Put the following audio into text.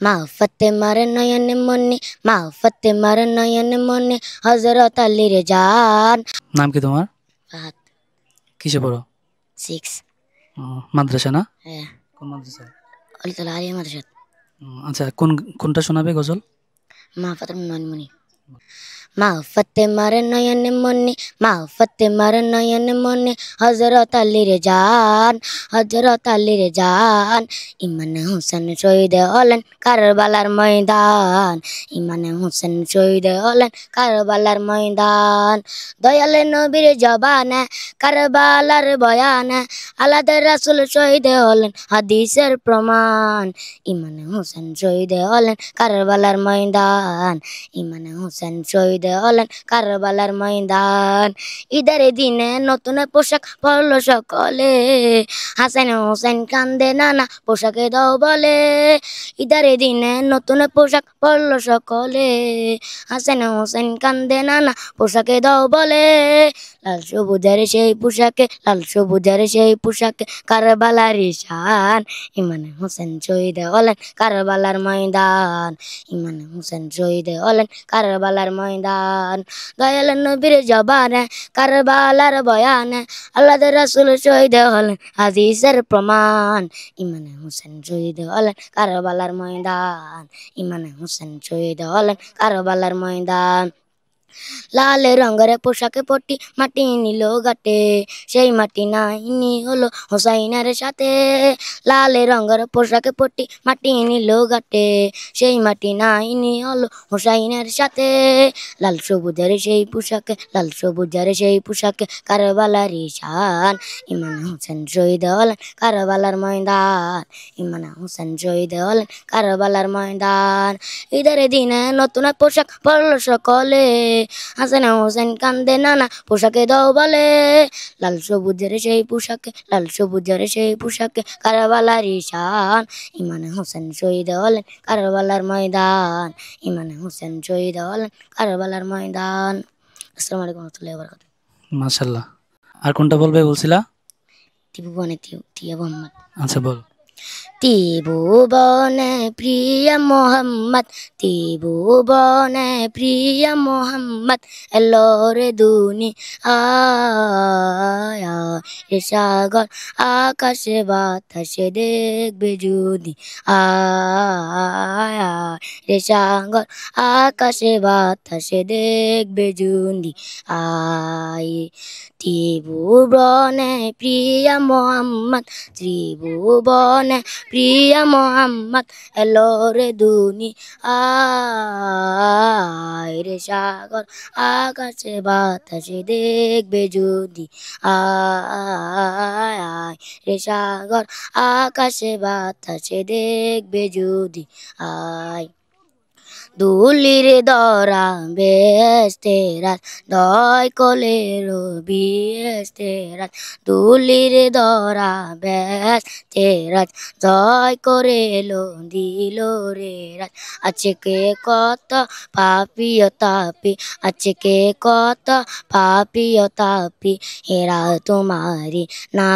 মা ফাতেমার নয়নে মনে, মা ফাতেমার নয়নে মনে, হযরত আলীর জান। নাম কি তোমার? ফাহাদ। কিসে পড়ো? 6। মাদ্রাসা না? হ্যাঁ। কোন মাদ্রাসায়? অলিতলা আলিয়া মাদ্রাসা। আচ্ছা, কোনটা শোনাবে গজল? মা ফাতেমার নয়নে মনে। মা ফাতেমার নয়নে মনে, মা ফাতেমার নয়নে মনে, হযরত আলীর জান, হযরত আলীর জান। ইমানে হোসেন শহীদ হলেন কারবালার ময়দান, ইমানে হোসেন শহীদ হলেন কারবালার ময়দান। দয়ালে নবীর জবানে কারবালার বয়ানে, আলাদা রাসূল শহীদ হলেন হাদিসের প্রমাণ। ইমানে হোসেন শহীদ হলেন কারবালার ময়দান, ইমানে হোসেন শহীদ হলেন কারবালার ময়দান। ঈদের দিনে নতুন পোশাক পরলো সকলে, হাসান হোসেন কান্দে নানা পোশাকে দাও বলে। ঈদের দিনে নতুন পোশাক পরলো সকলে, হাসান হোসেন কান্দে নানা পোশাকে দাও বলে। লাল সবুজের সেই পোশাকে, লাল সবুজের সেই পোশাকে কারবালার শান। ইমানে হোসেন শহীদ হলেন কারবালার ময়দান, ইমানে হোসেন শহীদ হলেন কারবালার ময়দান। দয়াল নবীর জবানে কারবালার বয়ানে, আল্লাহর রাসূল শহীদ হলেন হাদিসের প্রমাণ। ইমানে হোসেন শহীদ হলেন কারবালার ময়দান, ইমানে হোসেন শহীদ হলেন কারবালার ময়দান। লাল রঙের পোশাকে পটি মাটি নিল গাটে, সেই মাটি নাইনি হলো হোসাইনের সাথে। লাল রঙের পোশাকে পটি মাটি নিল গাটে, সেই মাটি নাইনি হলো হোসাইনের সাথে। লাল সবুজের সেই পোশাকে, লাল সবুজের সেই পোশাকে কারবালার শান। ইমাম হোসেন শহীদ হলেন কারবালার ময়দান, ইমাম হোসেন শহীদ হলেন কারবালার ময়দান। ঈদের দিনে নতুন পোশাক পরলো সকলে, হাসান হোসেন কান্দে নানা পোশাকে দাও বলে। লাল সবুজের সেই পোশাকে, লাল সবুজের সেই পোশাকে কারবালার শান। ইমাম হোসেন শহীদ হলেন কারবালার ময়দান, ইমাম হোসেন শহীদ হলেন কারবালার ময়দান। আসসালামু আলাইকুম ওয়া রাহমাতুল্লাহি ওয়া বারাকাতুহু। মাশাআল্লাহ। আর কোনটা বলবে বলছিলা? ত্রিভুবনে তিয়া মোহাম্মদ। আচ্ছা বল। ত্রিভুবনে প্রিয় মোহাম্মদ, ত্রিভুবনে প্রিয় মোহাম্মদ, এলো রে দুনিয়ায় রে সাগর আকাশে বাতাসে দেখবে যদি, আয় রে সাগর আকাশে বাতাসে দেখবে যদি আয়। ত্রিভুবনে প্রিয় মোহাম্মদ, ত্রিভুবনে প্রিয় মোহাম্মদ, এলো রে দুনিয়ায় রে সাগর আকাশে বাতাসে দেখবে যদি, আয় রে সাগর আকাশে বাতাসে দেখবে যদি আয়। দুলির দরা বেস্তেরাত দয় কোলের বিস্তেরাত, দুলির দরা বেস্তেরাত দয় করে লো দিল রে রাত। আজকে কত পাপি ও তাপি, আজকে কত পাপি ও তাপি, এরা তোমারি না।